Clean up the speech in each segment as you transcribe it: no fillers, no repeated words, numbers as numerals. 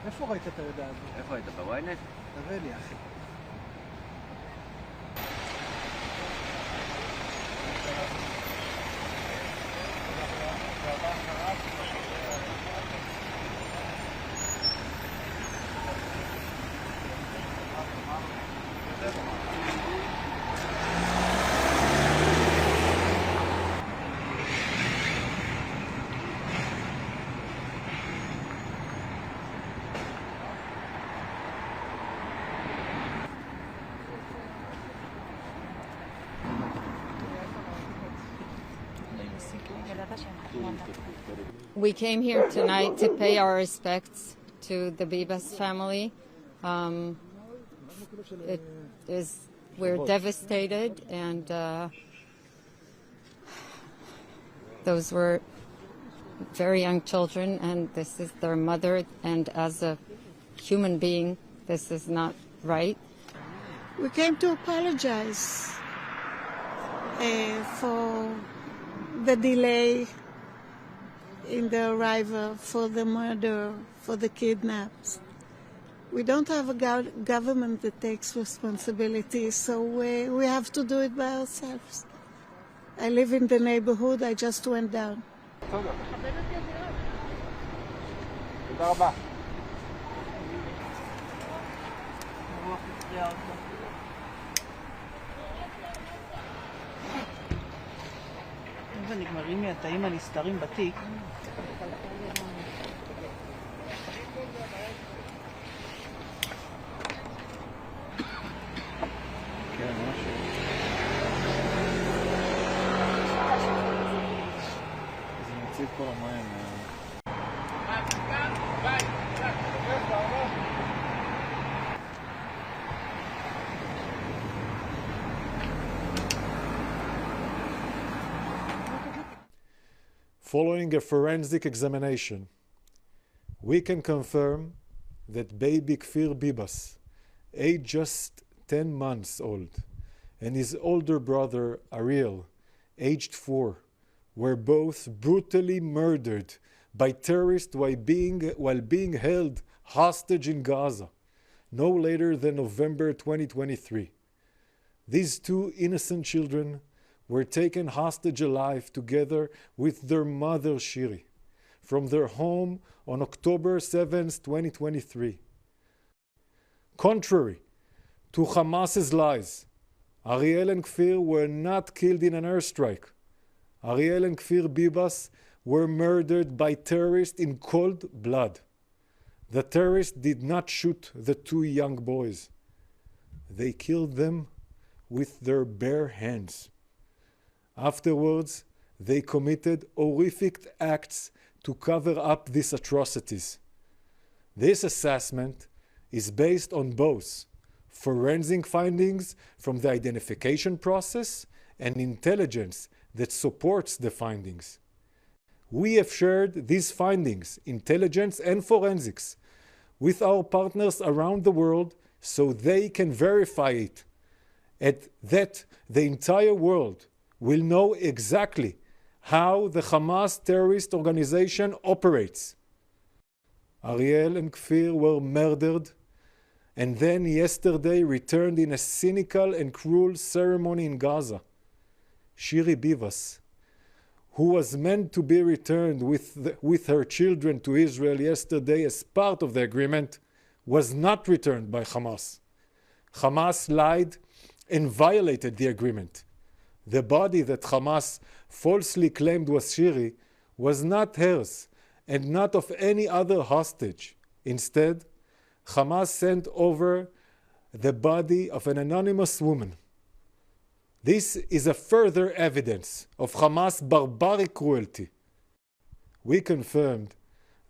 איפה ראית את היודעה הזאת? איפה היית? בוויינט? תראה לי, אחי. We came here tonight to pay our respects to the Bibas family. We're devastated, and those were very young children, and this is their mother, and as a human being, this is not right. We came to apologize for the delay in the arrival, for the murder, for the kidnaps. We don't have a government that takes responsibility, so we have to do it by ourselves. I live in the neighborhood, I just went down. ונגמרים לי התאים הנסתרים בתיק. כן, משהו. זה מציב כל המים. Following a forensic examination, we can confirm that baby Shiri Bibas, aged just 10 months old, and his older brother Ariel, aged 4, were both brutally murdered by terrorists while being held hostage in Gaza, no later than November 2023. These two innocent children were taken hostage alive together with their mother Shiri from their home on October 7, 2023. Contrary to Hamas's lies, Ariel and Kfir were not killed in an airstrike. Ariel and Kfir Bibas were murdered by terrorists in cold blood. The terrorists did not shoot the two young boys. They killed them with their bare hands. Afterwards, they committed horrific acts to cover up these atrocities. This assessment is based on both forensic findings from the identification process and intelligence that supports the findings. We have shared these findings, intelligence and forensics, with our partners around the world so they can verify it, and that the entire world will know exactly how the Hamas terrorist organization operates. Ariel and Kfir were murdered and then yesterday returned in a cynical and cruel ceremony in Gaza. Shiri Bibas, who was meant to be returned with her children to Israel yesterday as part of the agreement, was not returned by Hamas. Hamas lied and violated the agreement. The body that Hamas falsely claimed was Shiri was not hers and not of any other hostage. Instead, Hamas sent over the body of an anonymous woman. This is a further evidence of Hamas' barbaric cruelty. We confirmed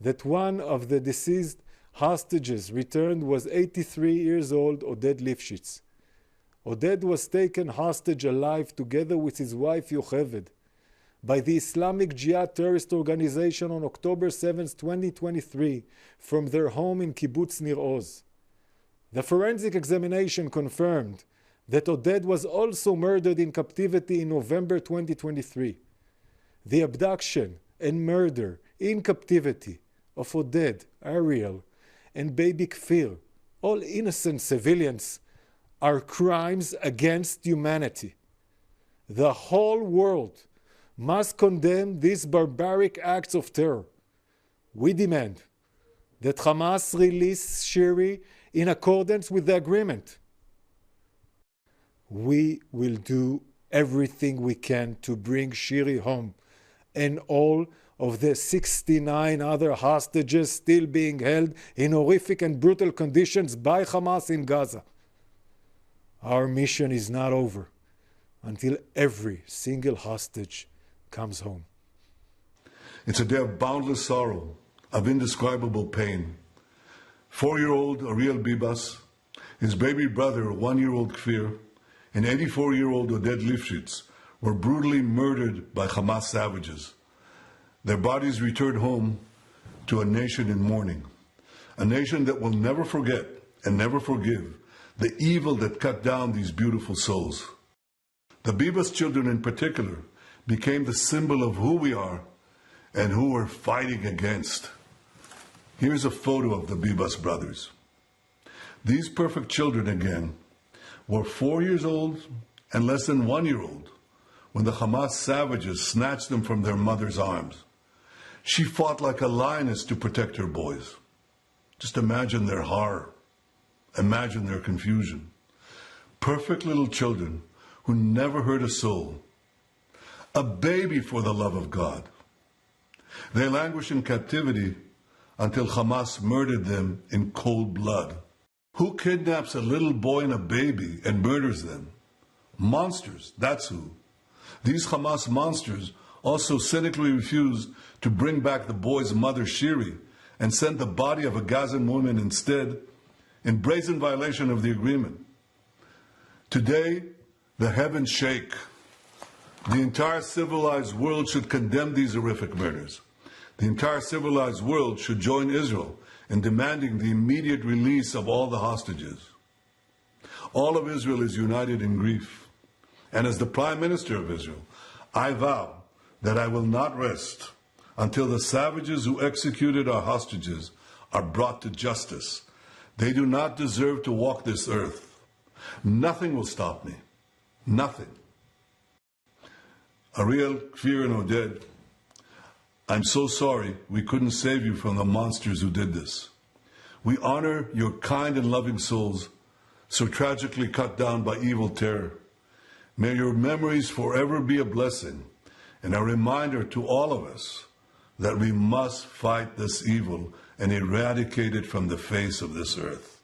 that one of the deceased hostages returned was 83 years old Oded Lifshitz. Oded was taken hostage alive together with his wife Yocheved by the Islamic Jihad terrorist organization on October 7, 2023, from their home in Kibbutz Nir Oz. The forensic examination confirmed that Oded was also murdered in captivity in November 2023. The abduction and murder in captivity of Oded, Ariel, and baby Kfir, all innocent civilians, are crimes against humanity. The whole world must condemn these barbaric acts of terror. We demand that Hamas release Shiri in accordance with the agreement. We will do everything we can to bring Shiri home and all of the 69 other hostages still being held in horrific and brutal conditions by Hamas in Gaza. Our mission is not over until every single hostage comes home. It's a day of boundless sorrow, of indescribable pain. 4-year-old Shiri Bibas, his baby brother, 1-year-old Kfir, and 84-year-old Oded Lifshitz were brutally murdered by Hamas savages. Their bodies returned home to a nation in mourning, a nation that will never forget and never forgive the evil that cut down these beautiful souls. The Bibas children in particular became the symbol of who we are and who we're fighting against. Here's a photo of the Bibas brothers. These perfect children again were 4 years old and less than 1 year old when the Hamas savages snatched them from their mother's arms. She fought like a lioness to protect her boys. Just imagine their horror. Imagine their confusion. Perfect little children who never hurt a soul. A baby for the love of God. They languished in captivity until Hamas murdered them in cold blood. Who kidnaps a little boy and a baby and murders them? Monsters, that's who. These Hamas monsters also cynically refused to bring back the boy's mother Shiri and sent the body of a Gazan woman instead, in brazen violation of the agreement. Today, the heavens shake. The entire civilized world should condemn these horrific murders. The entire civilized world should join Israel in demanding the immediate release of all the hostages. All of Israel is united in grief. And as the Prime Minister of Israel, I vow that I will not rest until the savages who executed our hostages are brought to justice. They do not deserve to walk this earth. Nothing will stop me. Nothing. Ariel, Kfir, and Oded, I'm so sorry we couldn't save you from the monsters who did this. We honor your kind and loving souls, so tragically cut down by evil terror. May your memories forever be a blessing and a reminder to all of us that we must fight this evil and eradicate it from the face of this earth.